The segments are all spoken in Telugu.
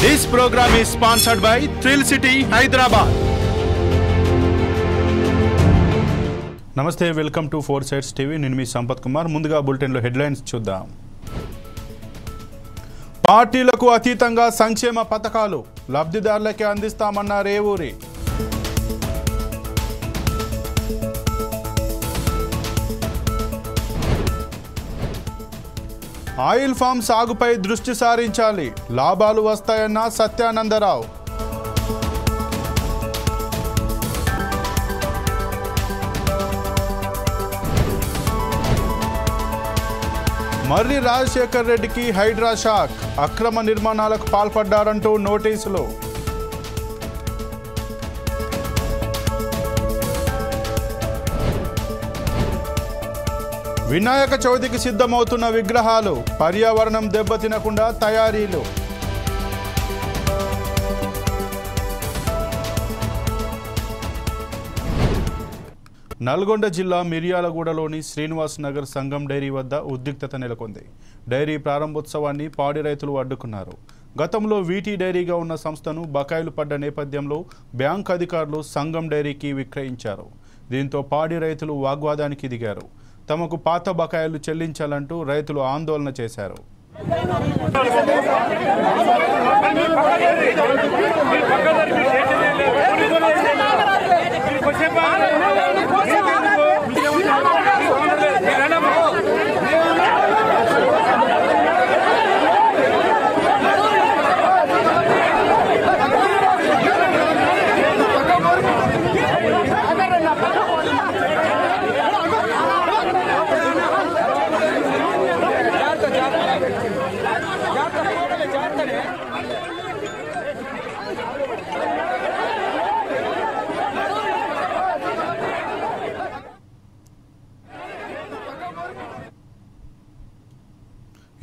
This program is sponsored by Thrill City, Hyderabad. నమస్తే, వెల్కమ్ టు 4 Sides టీవీ. నేను మీ సంపత్ కుమార్. ముందుగా బులెటిన్లో హెడ్లైన్స్ చూద్దాం. పార్టీలకు అతీతంగా సంక్షేమ పథకాలు లబ్ధిదారులకే అందిస్తామన్న రేవూరి. ఆయిల్ ఫామ్ సాగుపై దృష్టి సారించాలి, లాభాలు వస్తాయన్న సత్యానందరావు. మర్రి రాజశేఖర్ రెడ్డికి హైడ్రా షాక్, అక్రమ నిర్మాణాలకు పాల్పడ్డారంటూ నోటీసులు. వినాయక చవితికి సిద్ధమవుతున్న విగ్రహాలు, పర్యావరణం దెబ్బతినకుండా తయారీలు. నల్గొండ జిల్లా మిర్యాలగూడలోని శ్రీనివాస్ నగర్ సంగం డైరీ వద్ద ఉద్రిక్తత నెలకొంది. డైరీ ప్రారంభోత్సవాన్ని పాడి రైతులు అడ్డుకున్నారు. గతంలో వీటీ డైరీగా ఉన్న సంస్థను బకాయిలు పడ్డ నేపథ్యంలో బ్యాంక్ అధికారులు సంగం డైరీకి విక్రయించారు. దీంతో పాడి రైతులు వాగ్వాదానికి దిగారు. తమకు పాత బకాయిలు చెల్లించాలంటూ రైతులు ఆందోళన చేశారు.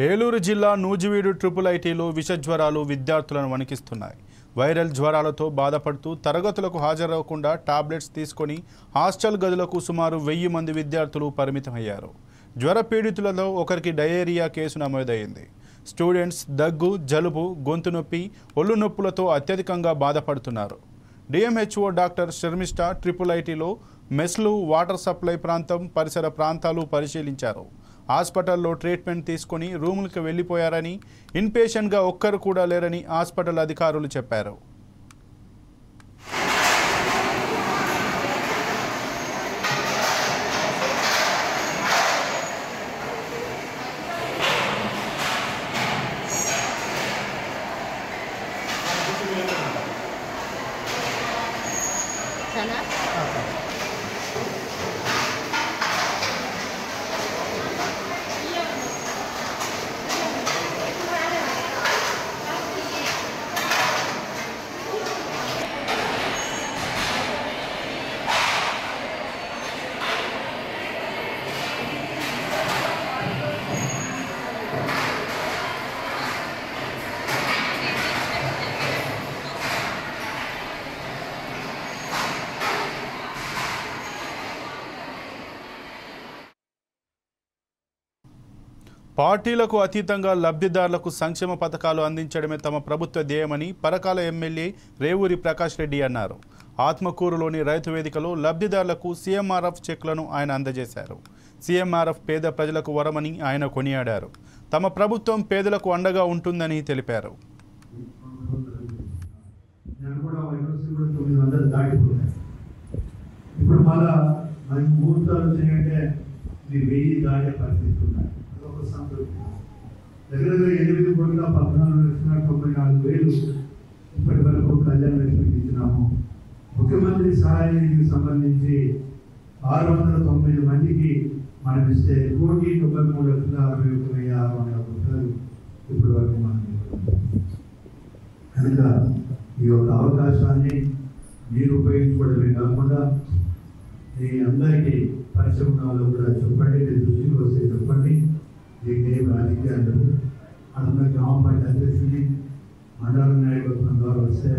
ఏలూరు జిల్లా నూజివీడు ట్రిపుల్ ఐటీలో విష జ్వరాలు విద్యార్థులను వణికిస్తున్నాయి. వైరల్ జ్వరాలతో బాధపడుతూ తరగతులకు హాజరవ్వకుండా టాబ్లెట్స్ తీసుకొని హాస్టల్ గదులకు సుమారు 1000 మంది విద్యార్థులు పరిమితమయ్యారు. జ్వర పీడితులలో ఒకరికి డయేరియా కేసు నమోదైంది. స్టూడెంట్స్ దగ్గు, జలుబు, గొంతు నొప్పి, ఒళ్ళు నొప్పులతో అత్యధికంగా బాధపడుతున్నారు. డిఎంహెచ్ఓ డాక్టర్ శర్మిష్ఠ ట్రిపుల్ ఐటీలో మెస్లు, వాటర్ సప్లై ప్రాంతం, పరిసర ప్రాంతాలు పరిశీలించారు. హాస్పిటల్లో ట్రీట్మెంట్ తీసుకుని రూములకు వెళ్లిపోయారని, ఇన్పేషెంట్గా ఒక్కరు కూడా లేరని హాస్పిటల్ అధికారులు చెప్పారు. పార్టీలకు అతీతంగా లబ్ధిదారులకు సంక్షేమ పథకాలు అందించడమే తమ ప్రభుత్వ ధ్యేయమని పరకాల ఎమ్మెల్యే రేవూరి ప్రకాష్ రెడ్డి అన్నారు. ఆత్మకూరులోని రైతు వేదికలో లబ్ధిదారులకు సీఎంఆర్ఎఫ్ చెక్లను ఆయన అందజేశారు. సీఎంఆర్ఎఫ్ పేద ప్రజలకు వరమని ఆయన కొనియాడారు. తమ ప్రభుత్వం పేదలకు అండగా ఉంటుందని తెలిపారు. దగ్గర 8,14,94,000 ఇప్పటి వరకు కళ్యాణ లక్ష్మి ఇచ్చినాము. ముఖ్యమంత్రి సహాయ నిధికి సంబంధించి 690 మందికి మనం ఇస్తే 1,93,61,600 రూపాయలు ఇప్పటి వరకు మనం కనుక ఈ యొక్క అవకాశాన్ని మీరు ఉపయోగించుకోవడమే కాకుండా మీ అందరికీ పరిశ్రమ వాళ్ళు కూడా చెప్పండి, మీరు దృష్టికి వస్తే చెప్పండి. దీన్ని రాజకీయాలు అందులో గ్రామ పంచాయతీ అధ్యక్షుని, మండల నాయకత్వం ద్వారా వస్తే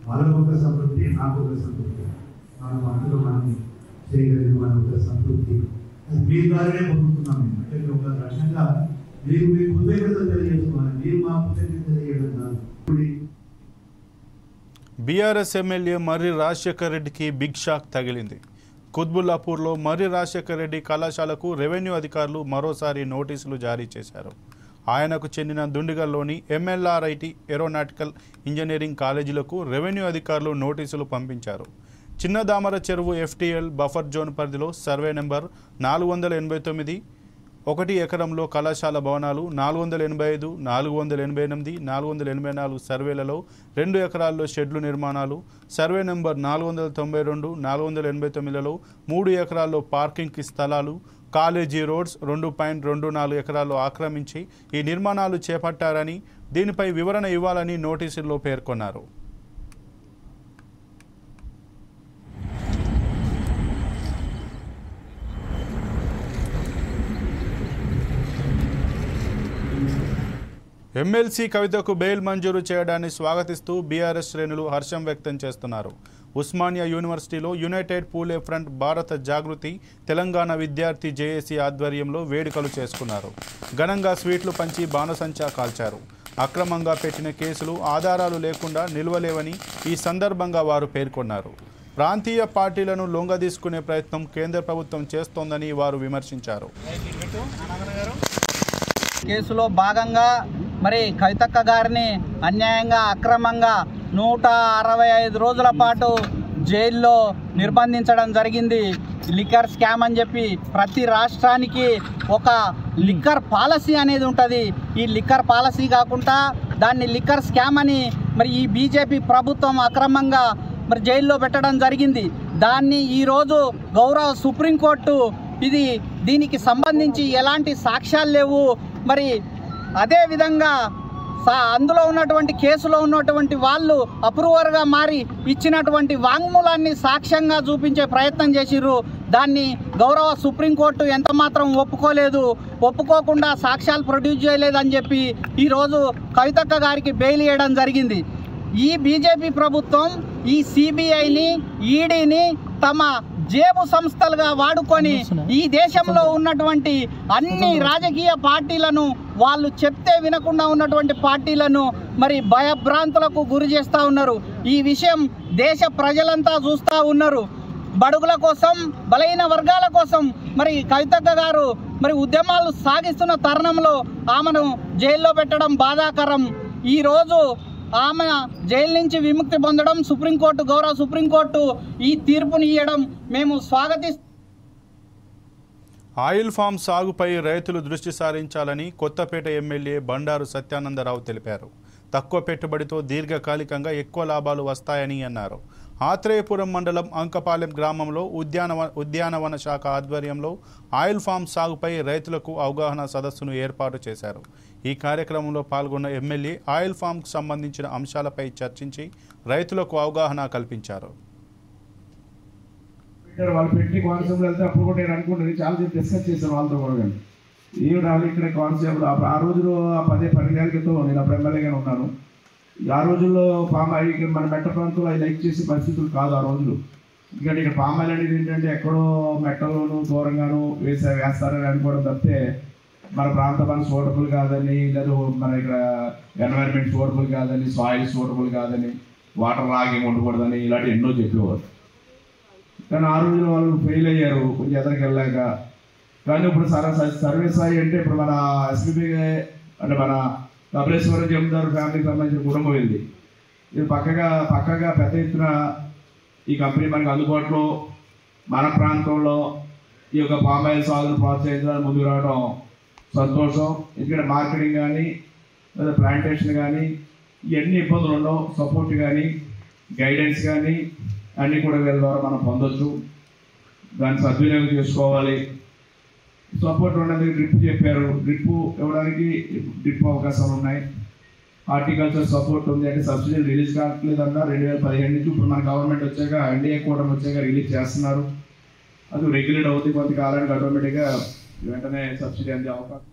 వాళ్ళకు ఒక సంతృప్తి, నాకు ఒక సంతృప్తి, మనం అందులో మనం చేయగలిగిన మన ఒక సంతృప్తి. మీ ద్వారానే పొందుతున్నాం. అంటే ఒక రకంగా మీకు మీ కృతజ్ఞత తెలియజేసుకోవాలి. మీరు మా కృతజ్ఞత తెలియడం కాదు. బీఆర్ఎస్ ఎమ్మెల్యే మర్రి రాజశేఖర్ రెడ్డికి బిగ్ షాక్ తగిలింది. కుత్బుల్లాపూర్లో మర్రి రాజశేఖర్ రెడ్డి కళాశాలకు రెవెన్యూ అధికారులు మరోసారి నోటీసులు జారీ చేశారు. ఆయనకు చెందిన దుండిగల్లోని ఎంఎల్ఆర్ఐటి ఏరోనాటికల్ ఇంజనీరింగ్ కాలేజీలకు రెవెన్యూ అధికారులు నోటీసులు పంపించారు. చిన్నదామర చెరువు ఎఫ్టీఎల్ బఫర్ జోన్ పరిధిలో సర్వే నెంబర్ 489 1 ఎకరంలో కళాశాల భవనాలు 485, 488, 484 సర్వేలలో 2 ఎకరాల్లో షెడ్లు నిర్మాణాలు, సర్వే నెంబర్ 492, 489లలో 3 ఎకరాల్లో పార్కింగ్కి స్థలాలు, కాలేజీ రోడ్స్ 2.24 ఎకరాల్లో ఆక్రమించి ఈ నిర్మాణాలు చేపట్టారని, దీనిపై వివరణ ఇవ్వాలని నోటీసుల్లో పేర్కొన్నారు. ఎమ్మెల్సీ కవితకు బెయిల్ మంజూరు చేయడాన్ని స్వాగతిస్తూ బీఆర్ఎస్ శ్రేణులు హర్షం వ్యక్తం చేస్తున్నారు. ఉస్మానియా యూనివర్సిటీలో యునైటెడ్ పూలే ఫ్రంట్ భారత జాగృతి తెలంగాణ విద్యార్థి జేఏసీ ఆధ్వర్యంలో వేడుకలు చేసుకున్నారు. ఘనంగా స్వీట్లు పంచి బాణసంచా కాల్చారు. అక్రమంగా పెట్టిన కేసులు ఆధారాలు లేకుండా నిలవలేవని ఈ సందర్భంగా వారు పేర్కొన్నారు. ప్రాంతీయ పార్టీలను లొంగదీసుకునే ప్రయత్నం కేంద్ర ప్రభుత్వం చేస్తోందని వారు విమర్శించారు. కేసులో భాగంగా మరి కవితక్క గారిని అన్యాయంగా అక్రమంగా 165 రోజుల పాటు జైల్లో నిర్బంధించడం జరిగింది. లిక్కర్ స్కామ్ అని చెప్పి ప్రతి రాష్ట్రానికి ఒక లిక్కర్ పాలసీ అనేది ఉంటుంది. ఈ లిక్కర్ పాలసీ కాకుండా దాన్ని లిక్కర్ స్కామ్ అని మరి ఈ బీజేపీ ప్రభుత్వం అక్రమంగా మరి జైల్లో పెట్టడం జరిగింది. దాన్ని ఈరోజు గౌరవ సుప్రీంకోర్టు దీనికి సంబంధించి ఎలాంటి సాక్ష్యాలు లేవు, మరి అదేవిధంగా అందులో ఉన్నటువంటి కేసులో ఉన్నటువంటి వాళ్ళు అప్రూవర్గా మారి ఇచ్చినటువంటి వాంగ్మూలాన్ని సాక్ష్యంగా చూపించే ప్రయత్నం చేసిర్రు. దాన్ని గౌరవ సుప్రీంకోర్టు ఎంత మాత్రం ఒప్పుకోకుండా సాక్ష్యాలు ప్రొడ్యూస్ చేయలేదని చెప్పి ఈరోజు కవితక్క గారికి బెయిల్ ఇవ్వడం జరిగింది. ఈ బీజేపీ ప్రభుత్వం ఈ సిబిఐని, ఈడీని తమ జేబు సంస్థలుగా వాడుకొని ఈ దేశంలో ఉన్నటువంటి అన్ని రాజకీయ పార్టీలను, వాళ్ళు చెప్తే వినకుండా ఉన్నటువంటి పార్టీలను మరి భయభ్రాంతులకు గురి చేస్తూ ఉన్నారు. ఈ విషయం దేశ ప్రజలంతా చూస్తూ ఉన్నారు. బడుగుల కోసం, బలహీన వర్గాల కోసం మరి కవితక్క గారు మరి ఉద్యమాలు సాగిస్తున్న తరుణంలో ఆమెను జైల్లో పెట్టడం బాధాకరం. ఈరోజు ఆమె జైలు నుంచి విముక్తి పొందడం, గౌరవ సుప్రీంకోర్టు ఈ తీర్పుని ఇవ్వడం మేము స్వాగతిస్తాం. ఆయిల్ ఫామ్ సాగుపై రైతులు దృష్టి సారించాలని కొత్తపేట ఎమ్మెల్యే బండారు సత్యానందరావు తెలిపారు. తక్కువ పెట్టుబడితో దీర్ఘకాలికంగా ఎక్కువ లాభాలు వస్తాయని అన్నారు. ఆత్రేయపురం మండలం అంకపాలెం గ్రామంలో ఉద్యానవన శాఖ ఆధ్వర్యంలో ఆయిల్ ఫామ్ సాగుపై రైతులకు అవగాహన సదస్సును ఏర్పాటు చేశారు. ఈ కార్యక్రమంలో పాల్గొన్న ఎమ్మెల్యే ఆయిల్ ఫామ్కు సంబంధించిన అంశాలపై చర్చించి రైతులకు అవగాహన కల్పించారు. వాళ్ళు పెట్టి కాన్సెప్ట్ వెళ్తే అప్పుడు కూడా నేను అనుకుంటుంది చాలా డిస్కస్ చేశాను వాళ్ళతో కూడా. ఏమి రావాలి ఇక్కడ కాన్సెప్ట్ ఆ రోజులో 10 నెలల క్రితం నేను అప్పుడు ఎమ్మెల్యేగానే ఉన్నాను. ఆ రోజుల్లో పామ్ ఆయిల్ మన మెట్ట ప్రాంతంలో అది లైక్ చేసే పరిస్థితులు కాదు ఆ రోజులు. ఎందుకంటే ఇక్కడ పామ్ ఆయిల్ అనేది ఏంటంటే ఎక్కడో మెట్టలోను దూరంగాను వేస్తారని అనుకోవడం తప్పితే మన ప్రాంతం మన సూటబుల్ కాదని, లేదా మన ఇక్కడ ఎన్వైరన్మెంట్ సూటబుల్ కాదని, సాయిల్ సూటబుల్ కాదని, వాటర్ లాగింగ్ ఉండకూడదని ఇలాంటి ఎన్నో చెప్పేవారు. కానీ ఆ రోజుల్లో వాళ్ళు ఫెయిల్ అయ్యారు కొంచెం ఎదరికి వెళ్ళాక. కానీ ఇప్పుడు సర్వే సాయి అంటే ఇప్పుడు మన ఎస్బీబీ అంటే మన కపిలేశ్వరం జమీందారు ఫ్యామిలీకి సంబంధించిన కుటుంబం ఇది. ఇది పక్కగా పెద్ద ఎత్తున ఈ కంపెనీ మనకు అందుబాటులో మన ప్రాంతంలో ఈ యొక్క పామ్ ఆయిల్ సాగును ప్రోత్సహించడానికి ముందుకు రావడం సంతోషం. ఎందుకంటే మార్కెటింగ్ కానీ లేదా ప్లాంటేషన్ కానీ ఇవన్నీ ఇబ్బందులు ఉండవు. సపోర్ట్ కానీ గైడెన్స్ కానీ అన్నీ కూడా వీళ్ళ ద్వారా మనం పొందొచ్చు. దాన్ని సద్వినియోగం చేసుకోవాలి. సపోర్ట్ ఉన్నది డ్రిప్ చెప్పారు, డ్రిప్ ఇవ్వడానికి డ్రిప్ అవకాశాలు ఉన్నాయి. హార్టికల్చర్ సపోర్ట్ ఉంది అంటే సబ్సిడీ రిలీజ్ కావట్లేదన్నా 2015 నుంచి ఇప్పుడు మన గవర్నమెంట్ వచ్చాక ఎన్డీఏ కూటమి వచ్చాక రిలీజ్ చేస్తున్నారు. అది రెగ్యులేట్ అవుతుంది కొంతకాలానికి ఆటోమేటిక్గా వెంటనే సబ్సిడీ అందే అవకాశం.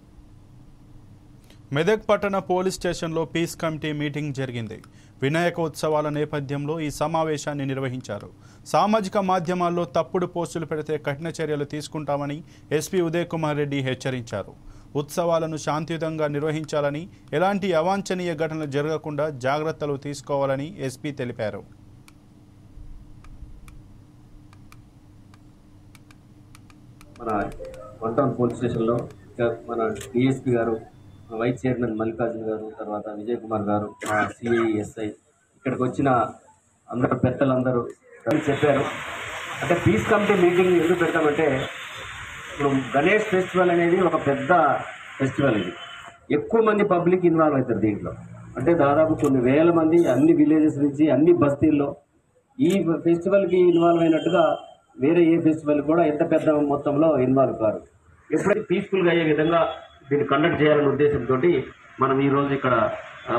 మెదక్ పట్టణ పోలీస్ స్టేషన్లో పీస్ కమిటీ మీటింగ్ జరిగింది. వినాయక ఉత్సవాల నేపథ్యంలో ఈ సమావేశాన్ని నిర్వహించారు. సామాజిక మాధ్యమాల్లో తప్పుడు పోస్టులు పెడితే కఠిన చర్యలు తీసుకుంటామని ఎస్పీ ఉదయ్ కుమార్ రెడ్డి హెచ్చరించారు. ఉత్సవాలను శాంతియుతంగా నిర్వహించాలని, ఎలాంటి అవాంఛనీయ ఘటనలు జరగకుండా జాగ్రత్తలు తీసుకోవాలని ఎస్పీ తెలిపారు. మన వన్ టౌన్ పోలీస్ స్టేషన్లో మన డిఎస్పీ గారు, వైస్ చైర్మన్ మల్లికార్జున గారు, తర్వాత విజయ్ కుమార్ గారు, మా సిఐఎస్ఐ ఇక్కడికి వచ్చిన అందరు పెద్దలందరూ చెప్పారు. అంటే పీస్ కమిటీ మీటింగ్ ఎందుకు పెడతామంటే, ఇప్పుడు గణేష్ ఫెస్టివల్ అనేది ఒక పెద్ద ఫెస్టివల్. ఇది ఎక్కువ మంది పబ్లిక్ ఇన్వాల్వ్ అవుతారు దీంట్లో. అంటే దాదాపు కొన్ని వేల మంది అన్ని విలేజెస్ నుంచి అన్ని బస్తీల్లో ఈ ఫెస్టివల్కి ఇన్వాల్వ్ అయినట్టుగా వేరే ఏ ఫెస్టివల్ కూడా ఎంత పెద్ద మొత్తంలో ఇన్వాల్వ్ కారు. ఎప్పుడైతే పీస్ఫుల్గా అయ్యే విధంగా దీన్ని కండక్ట్ చేయాలనే ఉద్దేశంతో మనం ఈరోజు ఇక్కడ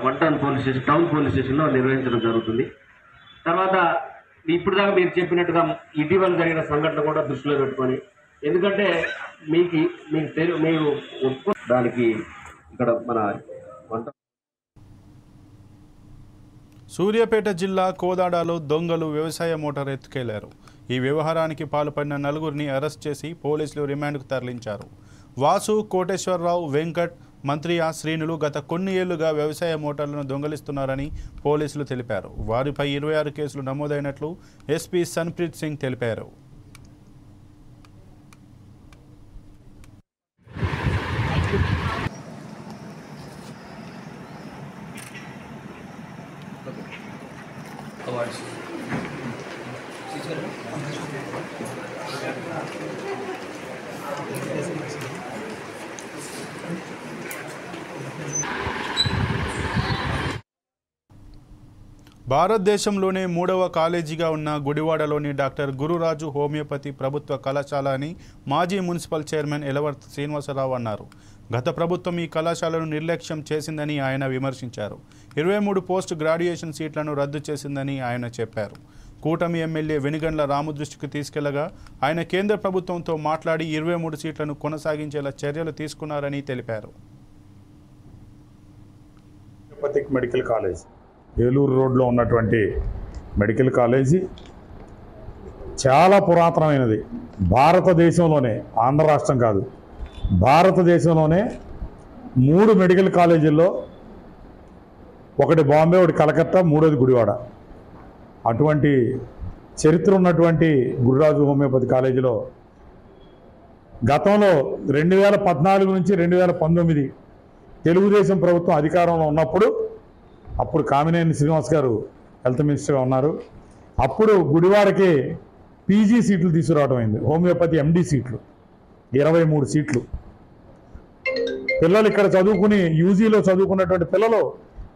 one town police station, town police స్టేషన్లో నిర్వహించడం జరుగుతుంది. తర్వాత ఇప్పుడు దాకా మీరు చెప్పినట్టుగా ఇటీవల జరిగిన సంఘటన కూడా దృష్టిలో పెట్టుకొని, ఎందుకంటే మీకు దానికి ఇక్కడ మన సూర్యాపేట జిల్లా కోదాడలో దొంగలు వ్యవసాయ మోటార్ ఎత్తుకెళ్లారు. ఈ వ్యవహారానికి పాల్పడిన నలుగురిని అరెస్ట్ చేసి పోలీసులు రిమాండ్కు తరలించారు. వాసు, కోటేశ్వరరావు, వెంకట్, మంత్రియా, శ్రీనులు గత కొన్ని ఏళ్లుగా వ్యవసాయ మోటార్లను దొంగలిస్తున్నారని పోలీసులు తెలిపారు. వారిపై 26 కేసులు నమోదైనట్లు ఎస్పీ సన్ప్రీత్ సింగ్ తెలిపారు. భారతదేశంలోనే 3వ కాలేజీగా ఉన్న గుడివాడలోని డాక్టర్ గురురాజు హోమియోపతి ప్రభుత్వ కళాశాల అని మాజీ మున్సిపల్ చైర్మన్ ఎలవర్తి శ్రీనివాసరావు అన్నారు. గత ప్రభుత్వం ఈ కళాశాలను నిర్లక్ష్యం చేసిందని ఆయన విమర్శించారు. 23 పోస్ట్ గ్రాడ్యుయేషన్ సీట్లను రద్దు చేసిందని ఆయన చెప్పారు. కూటమి ఎమ్మెల్యే వెనుగండ్ల రాము దృష్టికి తీసుకెళ్లగా ఆయన కేంద్ర ప్రభుత్వంతో మాట్లాడి 23 సీట్లను కొనసాగించేలా చర్యలు తీసుకున్నారని తెలిపారు. మెడికల్ కాలేజ్ ఏలూరు రోడ్లో ఉన్నటువంటి మెడికల్ కాలేజీ చాలా పురాతనమైనది. భారతదేశంలోనే, ఆంధ్ర రాష్ట్రం కాదు, భారతదేశంలోనే 3 మెడికల్ కాలేజీల్లో ఒకటి బాంబే, ఒకటి కలకత్తా, 3వది గుడివాడ. అటువంటి చరిత్ర ఉన్నటువంటి గురురాజు హోమియోపతి కాలేజీలో గతంలో 2014 నుంచి 2019 తెలుగుదేశం ప్రభుత్వం అధికారంలో ఉన్నప్పుడు, అప్పుడు కామినేని శ్రీనివాస్ గారు హెల్త్ మినిస్టర్గా ఉన్నారు. అప్పుడు గుడివాడకి పీజీ సీట్లు తీసుకురావడం అయింది. హోమియోపతి ఎండి సీట్లు 23 సీట్లు. పిల్లలు ఇక్కడ చదువుకుని యూజీలో చదువుకున్నటువంటి పిల్లలు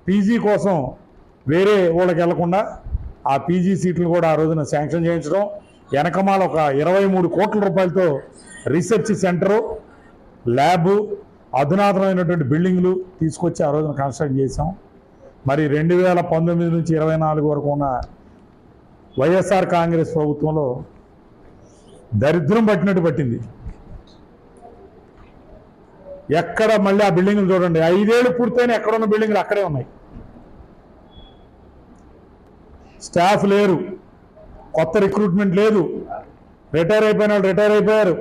పీజీ కోసం వేరే ఊళ్ళకి వెళ్లకుండా ఆ పీజీ సీట్లు కూడా ఆ రోజున శాంక్షన్ చేయించడం, వెనకమాల ఒక 23 కోట్ల రూపాయలతో రీసెర్చ్ సెంటరు, ల్యాబు, అధునాతనమైనటువంటి బిల్డింగ్లు తీసుకొచ్చి ఆ రోజున కన్స్ట్రక్ట్ చేశాం. మరి 2019 నుంచి 24 వరకు ఉన్న వైఎస్ఆర్ కాంగ్రెస్ ప్రభుత్వంలో దరిద్రం పట్టినట్టు పట్టింది. ఎక్కడ మళ్ళీ ఆ బిల్డింగ్లు చూడండి, 5 ఏళ్ళు పూర్తయిన ఎక్కడున్న బిల్డింగ్లు అక్కడే ఉన్నాయి. స్టాఫ్ లేరు, కొత్త రిక్రూట్మెంట్ లేదు, రిటైర్ అయిపోయిన వాళ్ళు రిటైర్ అయిపోయారు.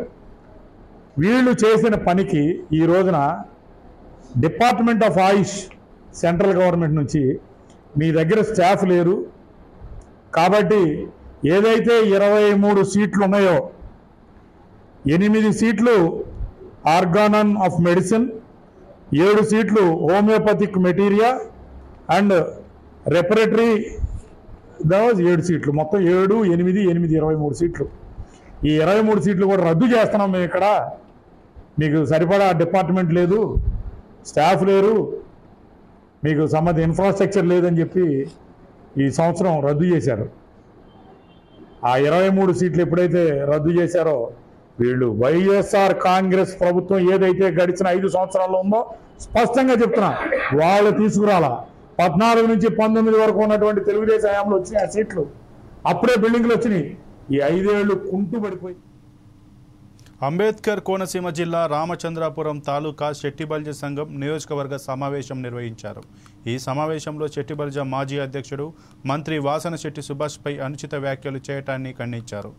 వీళ్ళు చేసిన పనికి ఈ రోజున department of Ayush central government నుంచి మీ దగ్గర స్టాఫ్ లేరు కాబట్టి ఏదైతే 23 సీట్లు ఉన్నాయో 8 సీట్లు ఆర్గానన్ ఆఫ్ మెడిసిన్, 7 సీట్లు హోమియోపతిక్ మెటీరియా అండ్ రెపరేటరీ, 7 సీట్లు, మొత్తం 7, 8, 23 సీట్లు. ఈ 23 సీట్లు కూడా రద్దు చేస్తున్నాం మేము. ఇక్కడ మీకు సరిపడా డిపార్ట్మెంట్ లేదు, స్టాఫ్ లేరు, మీకు సంబంధించిన ఇన్ఫ్రాస్ట్రక్చర్ లేదని చెప్పి ఈ సంవత్సరం రద్దు చేశారు. ఆ 23 సీట్లు ఎప్పుడైతే రద్దు చేశారో వీళ్ళు వైఎస్ఆర్ కాంగ్రెస్ ప్రభుత్వం ఏదైతే గడిచిన 5 సంవత్సరాల్లో ఉందో స్పష్టంగా చెప్తున్నా, వాళ్ళు తీసుకురాలా. 14 నుంచి 19 వరకు ఉన్నటువంటి తెలుగుదేశం హయాంలో వచ్చినాయి ఆ సీట్లు, అప్పుడే బిల్డింగ్లు వచ్చినాయి. ఈ 5 ఏళ్ళు కుంటుపడిపోయి. అంబేద్కర్ కోనసీమ జిల్లా రామచంద్రాపురం తాలూకా శెట్టిబల్జ సంఘం నియోజకవర్గ సమావేశం నిర్వహించారు. ఈ సమావేశంలో శెట్టిబల్జ మాజీ అధ్యక్షుడు మంత్రి వాసన శెట్టి సుభాష్పై అనుచిత వ్యాఖ్యలు చేయటాన్ని ఖండించారు.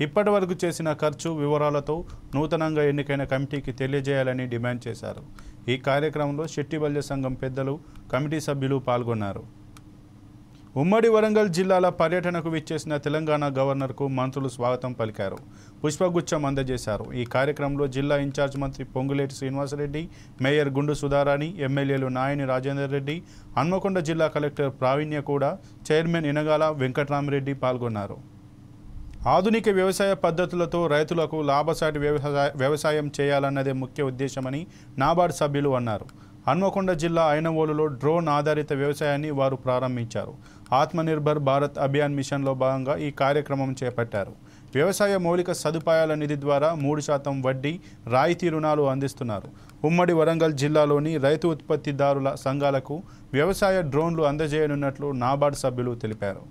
ఇప్పటి వరకు చేసిన ఖర్చు వివరాలతో నూతనంగా ఎన్నికైన కమిటీకి తెలియజేయాలని డిమాండ్ చేశారు. ఈ కార్యక్రమంలో శెట్టిబల్జ సంఘం పెద్దలు, కమిటీ సభ్యులు పాల్గొన్నారు. ఉమ్మడి వరంగల్ జిల్లాల పర్యటనకు విచ్చేసిన తెలంగాణ గవర్నర్కు మంత్రులు స్వాగతం పలికారు, పుష్పగుచ్చం అందజేశారు. ఈ కార్యక్రమంలో జిల్లా ఇన్ఛార్జ్ మంత్రి పొంగులేటి శ్రీనివాసరెడ్డి, మేయర్ గుండు సుధారాణి, ఎమ్మెల్యేలు నాయని రాజేందర్ రెడ్డి, హన్మకొండ జిల్లా కలెక్టర్ ప్రావీణ్య కూడా, చైర్మన్ ఇనగాల వెంకట్రామరెడ్డి పాల్గొన్నారు. ఆధునిక వ్యవసాయ పద్ధతులతో రైతులకు లాభసాటి వ్యవసాయం చేయాలన్నదే ముఖ్య ఉద్దేశమని నాబార్డ్ సభ్యులు అన్నారు. హన్మకొండ జిల్లా ఐనవోలులో డ్రోన్ ఆధారిత వ్యవసాయాన్ని వారు ప్రారంభించారు. ఆత్మనిర్భర్ భారత్ అభియాన్ మిషన్లో భాగంగా ఈ కార్యక్రమం చేపట్టారు. వ్యవసాయ మౌలిక సదుపాయాల నిధి ద్వారా 3% వడ్డీ రాయితీ రుణాలు అందిస్తున్నారు. ఉమ్మడి వరంగల్ జిల్లాలోని రైతు ఉత్పత్తిదారుల సంఘాలకు వ్యవసాయ డ్రోన్లు అందజేయనున్నట్లు నాబార్డ్ సభ్యులు తెలిపారు.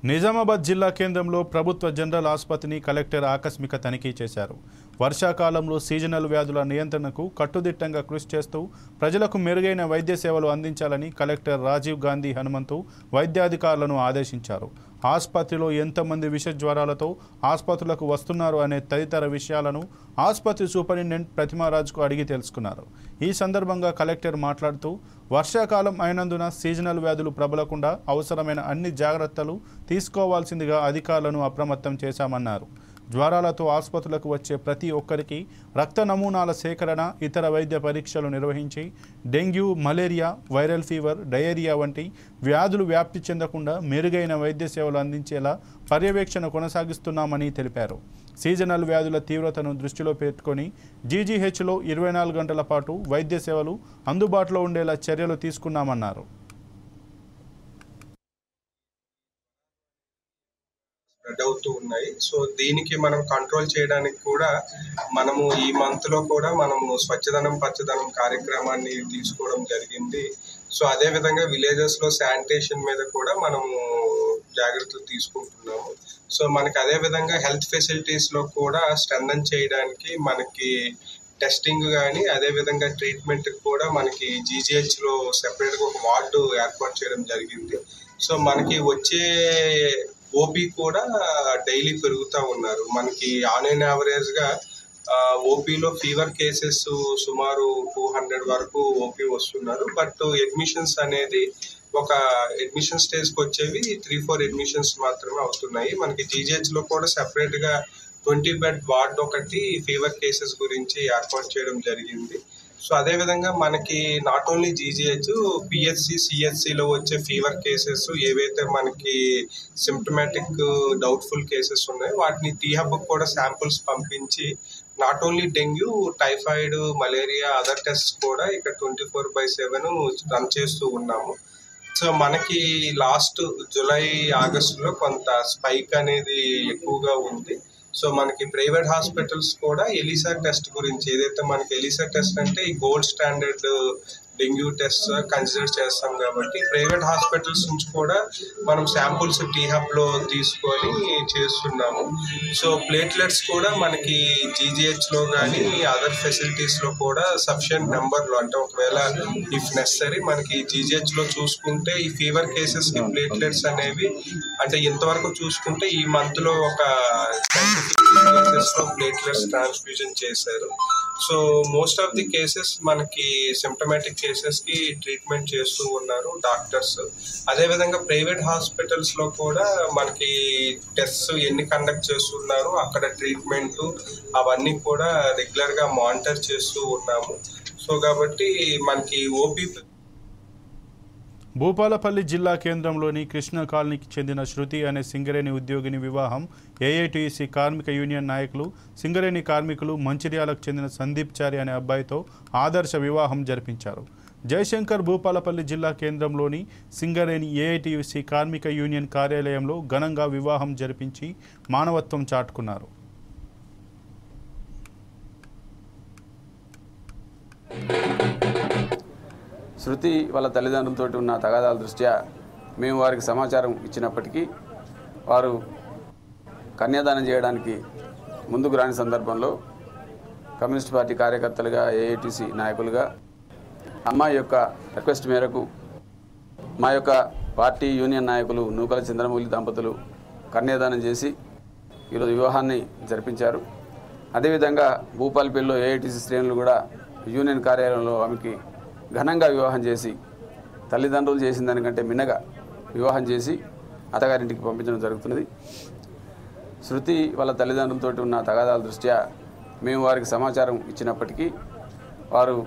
నిజామాబాద్ జిల్లా కేంద్రంలో ప్రభుత్వ జనరల్ ఆసుపత్రిని కలెక్టర్ ఆకస్మిక తనిఖీ చేశారు. వర్షాకాలంలో సీజనల్ వ్యాధుల నియంత్రణకు కట్టుదిట్టంగా కృషి చేస్తూ ప్రజలకు మెరుగైన వైద్య సేవలు అందించాలని కలెక్టర్ రాజీవ్ గాంధీ హనుమంతు వైద్యాధికారులను ఆదేశించారు. ఆసుపత్రిలో ఎంతమంది విష జ్వరాలతో ఆసుపత్రులకు వస్తున్నారు అనే తదితర విషయాలను ఆసుపత్రి సూపరింటెండెంట్ ప్రతిమారాజ్కు అడిగి తెలుసుకున్నారు. ఈ సందర్భంగా కలెక్టర్ మాట్లాడుతూ వర్షాకాలం అయినందున సీజనల్ వ్యాధులు ప్రబలకుండా అవసరమైన అన్ని జాగ్రత్తలు తీసుకోవాల్సిందిగా అధికారులను అప్రమత్తం చేశామన్నారు. జ్వరాలతో ఆసుపత్రులకు వచ్చే ప్రతి ఒక్కరికి రక్త నమూనాల సేకరణ, ఇతర వైద్య పరీక్షలు నిర్వహించి dengue, malaria, viral fever, diarrhoea వంటి వ్యాధులు వ్యాప్తి చెందకుండా మెరుగైన వైద్య సేవలు అందించేలా పర్యవేక్షణ కొనసాగిస్తున్నామని తెలిపారు. సీజనల్ వ్యాధుల తీవ్రతను దృష్టిలో పెట్టుకొని జీజీహెచ్లో 24 గంటల పాటు వైద్య సేవలు అందుబాటులో ఉండేలా చర్యలు తీసుకున్నామన్నారు. స్ప్రెడ్ అవుతూ ఉన్నాయి. సో దీనికి మనం కంట్రోల్ చేయడానికి కూడా మనము ఈ మంత్లో కూడా మనము స్వచ్ఛదనం పచ్చదనం కార్యక్రమాన్ని తీసుకోవడం జరిగింది. సో అదే విధంగా విలేజెస్లో శానిటేషన్ మీద కూడా మనము జాగ్రత్తలు తీసుకుంటున్నాము. సో మనకి అదే విధంగా హెల్త్ ఫెసిలిటీస్లో కూడా స్ట్రెంథన్ చేయడానికి మనకి టెస్టింగ్ కానీ అదేవిధంగా ట్రీట్మెంట్ కూడా మనకి జీజీహెచ్లో సెపరేట్గా ఒక వార్డు ఏర్పాటు చేయడం జరిగింది. సో మనకి వచ్చే ఓపీ కూడా డైలీ పెరుగుతూ ఉన్నారు. మనకి ఆన్ అండ్ యావరేజ్గా ఓపీలో ఫీవర్ కేసెస్ సుమారు 200 వరకు ఓపీ వస్తున్నారు. బట్ అడ్మిషన్స్ అనేది ఒక అడ్మిషన్ స్టేజ్కి వచ్చేవి 3-4 అడ్మిషన్స్ మాత్రమే అవుతున్నాయి. మనకి జీజీహెచ్లో కూడా సెపరేట్గా 20 బెడ్ వార్డ్ ఒకటి ఫీవర్ కేసెస్ గురించి ఏర్పాటు చేయడం జరిగింది. సో అదేవిధంగా మనకి నాట్ ఓన్లీ జీజీహెచ్, పిహెచ్సి, సిహెచ్సిలో వచ్చే ఫీవర్ కేసెస్ ఏవైతే మనకి సిమ్టమాటిక్ డౌట్ఫుల్ కేసెస్ ఉన్నాయో వాటిని టీహబ్కి కూడా శాంపుల్స్ పంపించి not only dengue, typhoid, malaria other test కూడా ఇక్కడ 24/7 రన్ చేస్తూ ఉన్నాము. సో మనకి లాస్ట్ జూలై, ఆగస్టులో కొంత స్పైక్ అనేది ఎక్కువగా ఉంది. సో మనకి ప్రైవేట్ హాస్పిటల్స్ కూడా ఎలిసా టెస్ట్ గురించి, ఏదైతే మనకి ఎలిసా టెస్ట్ అంటే ఈ gold standard dengue test consider చేస్తాం కాబట్టి ప్రైవేట్ హాస్పిటల్స్ నుంచి కూడా మనం శాంపుల్స్ టీహబ్లో తీసుకొని చేస్తున్నాము. సో ప్లేట్లెట్స్ కూడా మనకి జీజీహెచ్లో కానీ అదర్ ఫెసిలిటీస్లో కూడా సఫిషియంట్ నెంబర్లో, అంటే ఒకవేళ ఇఫ్ నెసరీ మనకి జీజీహెచ్లో చూసుకుంటే ఈ ఫీవర్ కేసెస్కి ప్లేట్లెట్స్ అనేవి అంటే ఇంతవరకు చూసుకుంటే ఈ మంత్లో ఒక 10-15 కేసెస్లో ప్లేట్లెట్స్ ట్రాన్స్ఫ్యూజన్ చేశారు. So most of the cases మనకి సిమ్టమాటిక్ కేసెస్కి ట్రీట్మెంట్ చేస్తూ ఉన్నారు డాక్టర్స్. అదేవిధంగా ప్రైవేట్ హాస్పిటల్స్లో కూడా మనకి టెస్ట్స్ ఎన్ని కండక్ట్ చేస్తున్నారు, అక్కడ ట్రీట్మెంట్ అవన్నీ కూడా రెగ్యులర్గా మానిటర్ చేస్తూ ఉన్నాము. సో కాబట్టి మనకి ఓపీ. భూపాలపల్లి జిల్లా కేంద్రంలోని కృష్ణ కాలనీకి చెందిన శృతి అనే సింగరేణి ఉద్యోగిని వివాహం ఏఐటీసీ కార్మిక యూనియన్ నాయకులు, సింగరేణి కార్మికులు మంచిర్యాలకు చెందిన సందీప్ చారి అనే అబ్బాయితో ఆదర్శ వివాహం జరిపించారు. జయశంకర్ భూపాలపల్లి జిల్లా కేంద్రంలోని సింగరేణి ఏఐటీసీ కార్మిక యూనియన్ కార్యాలయంలో ఘనంగా వివాహం జరిపించి మానవత్వం చాటుకున్నారు. శృతి వాళ్ళ తల్లిదండ్రులతో ఉన్న తగాదాల దృష్ట్యా మేము వారికి సమాచారం ఇచ్చినప్పటికీ వారు కన్యాదానం చేయడానికి ముందుకు రాని సందర్భంలో కమ్యూనిస్ట్ పార్టీ కార్యకర్తలుగా, ఏఐటీసీ నాయకులుగా అమ్మాయి యొక్క రిక్వెస్ట్ మేరకు మా యొక్క పార్టీ యూనియన్ నాయకులు నూకల చంద్రమౌళి దంపతులు కన్యాదానం చేసి ఈరోజు వివాహాన్ని జరిపించారు. అదేవిధంగా భూపాలపల్లిలో ఏఐటీసీ శ్రేణులు కూడా యూనియన్ కార్యాలయంలో ఆమెకి ఘనంగా వివాహం చేసి తల్లిదండ్రులు చేసిన దానికంటే మిన్నగా వివాహం చేసి అత్తగారింటికి పంపించడం జరుగుతున్నది. శృతి వాళ్ళ తల్లిదండ్రులతో ఉన్న తగాదాల దృష్ట్యా మేము వారికి సమాచారం ఇచ్చినప్పటికీ వారు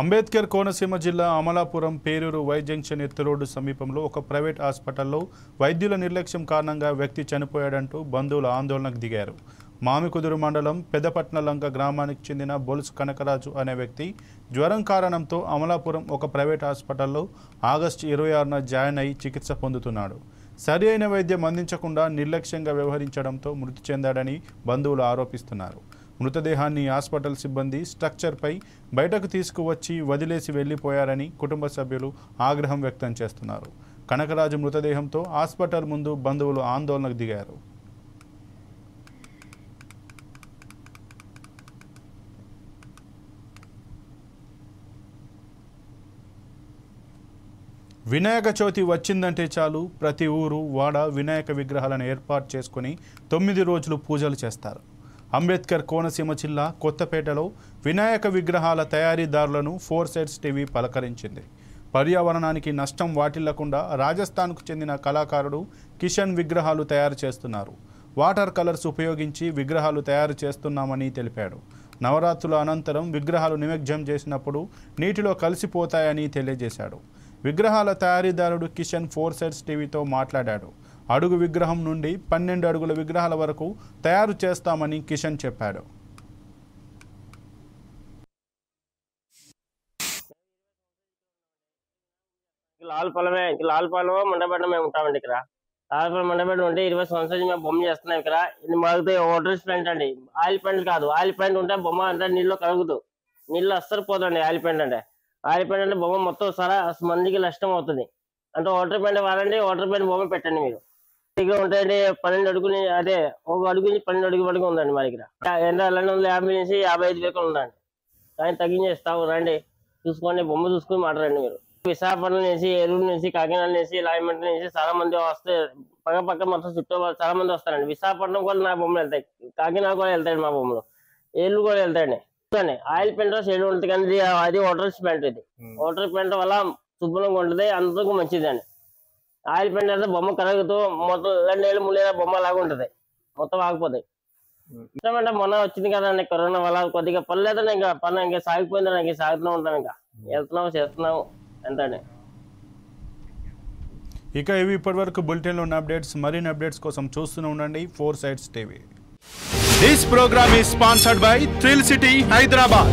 అంబేద్కర్ కోనసీమ జిల్లా అమలాపురం పేరూరు వై జంక్షన్ ఎత్తు రోడ్డు సమీపంలో ఒక ప్రైవేట్ హాస్పిటల్లో వైద్యుల నిర్లక్ష్యం కారణంగా వ్యక్తి చనిపోయాడంటూ బంధువులు ఆందోళనకు దిగారు. మామికుదురు మండలం పెద్దపట్నలంక గ్రామానికి చెందిన బొలుసు కనకరాజు అనే వ్యక్తి జ్వరం కారణంతో అమలాపురం ఒక ప్రైవేట్ హాస్పిటల్లో ఆగస్టు 26న జాయిన్ అయి చికిత్స పొందుతున్నాడు. సరి అయిన వైద్యం అందించకుండా నిర్లక్ష్యంగా వ్యవహరించడంతో మృతి చెందాడని బంధువులు ఆరోపిస్తున్నారు. మృతదేహాన్ని హాస్పిటల్ సిబ్బంది స్ట్రక్చర్పై బయటకు తీసుకువచ్చి వదిలేసి వెళ్లిపోయారని కుటుంబ సభ్యులు ఆగ్రహం వ్యక్తం చేస్తున్నారు. కనకరాజు మృతదేహంతో హాస్పిటల్ ముందు బంధువులు ఆందోళనకు దిగారు. వినాయక చవితి వచ్చిందంటే చాలు ప్రతి ఊరు వాడ వినాయక విగ్రహాలను ఏర్పాటు చేసుకుని 9 రోజులు పూజలు చేస్తారు. అంబేద్కర్ కోనసీమ జిల్లా కొత్తపేటలో వినాయక విగ్రహాల తయారీదారులను 4 సైడ్స్ టీవీ పలకరించింది. పర్యావరణానికి నష్టం వాటిల్లకుండా రాజస్థాన్కు చెందిన కళాకారుడు కిషన్ విగ్రహాలు తయారు చేస్తున్నారు. వాటర్ కలర్స్ ఉపయోగించి విగ్రహాలు తయారు చేస్తున్నామని తెలిపాడు. నవరాత్రుల అనంతరం విగ్రహాలు నిమజ్జనం చేసినప్పుడు నీటిలో కలిసిపోతాయని తెలియజేశాడు. విగ్రహాల తయారీదారుడు కిషన్ 4 సైడ్స్ టీవీతో మాట్లాడాడు. అడుగు విగ్రహం నుండి 12 అడుగుల విగ్రహాల వరకు తయారు చేస్తామని కిషన్ చెప్పాడు. లాల్పాలెం మండపేట మేము ఉంటామండి. ఇక్కడ లాల్పాలెం మండపేట ఉంటే 20 సంవత్సరాలు మేము బొమ్మ చేస్తున్నాం. ఇక్కడ ఇది మాకు వాటర్ పెయింట్ అండి, ఆయిల్ పెయింట్ కాదు. ఆయిల్ పెయింట్ ఉంటే బొమ్మ అంటే నీళ్ళు కలుగుతూ నీళ్ళు అస్సలు పోతుంది. ఆయిల్ పెయింట్ అంటే బొమ్మ మొత్తం చాలా మందికి నష్టం అవుతుంది. అంటే వాటర్ పెయింట్ వాడండి, వాటర్ పెయింట్ బొమ్మ పెట్టండి. మీరు ఇక ఉంటాయండి 12 అడుగుని, అదే ఒక అడుగు నుంచి 12 అడుగు వరకు ఉందండి మా దగ్గర. 250 నుంచి 55 వరకు ఉందండి. కానీ తగ్గించేస్తావు రండి, చూసుకోండి, బొమ్మ చూసుకుని మాట్లాడండి. మీరు విశాఖపట్నం నుంచి, ఏలూరు నుంచి, కాకినాడ నుంచి, రాయమండ్రి నుంచి చాలా మంది వస్తే పక్క మొత్తం చుట్టూ చాలా మంది వస్తారండి. విశాఖపట్నం కూడా నా బొమ్మలు వెళ్తాయి, కాకినాడ కూడా వెళ్తాయండి మా బొమ్మలు, ఏలూరు కూడా వెళ్తాయండి. ఆయిల్ పెయింట్ షేడ్ ఉంటుంది కానీ అది వాటర్ పెయింట్. ఇది వాటర్ పెయింట్ వల్ల శుభ్రంగా ఉంటుంది, అందరికీ మంచిదండి. ఆయిల్ పెయింట్ అయితే బొమ్మ కలుగుతూ మొత్తం 2 ఏళ్ళు 3 ఏళ్ళ బొమ్మ లాగా ఉంటుంది, మొత్తం ఆగిపోతాయి. ఇష్టమంటే మొన్న వచ్చింది కదండి కరోనా వల్ల కొద్దిగా పర్లేదండి. ఇంకా పని ఇంకా సాగిపోయిందండి, ఇంకా సాగుతూ ఉంటాం, ఇంకా వెళ్తున్నాము చేస్తున్నాము ఎంతండి. ఇక ఇవి ఇప్పటివరకు బులెటిన్లో ఉన్న అప్డేట్స్. మరిన్ని అప్డేట్స్ కోసం చూస్తూనే ఉండండి 4 sides TV. This program is sponsored by Thrill City, Hyderabad.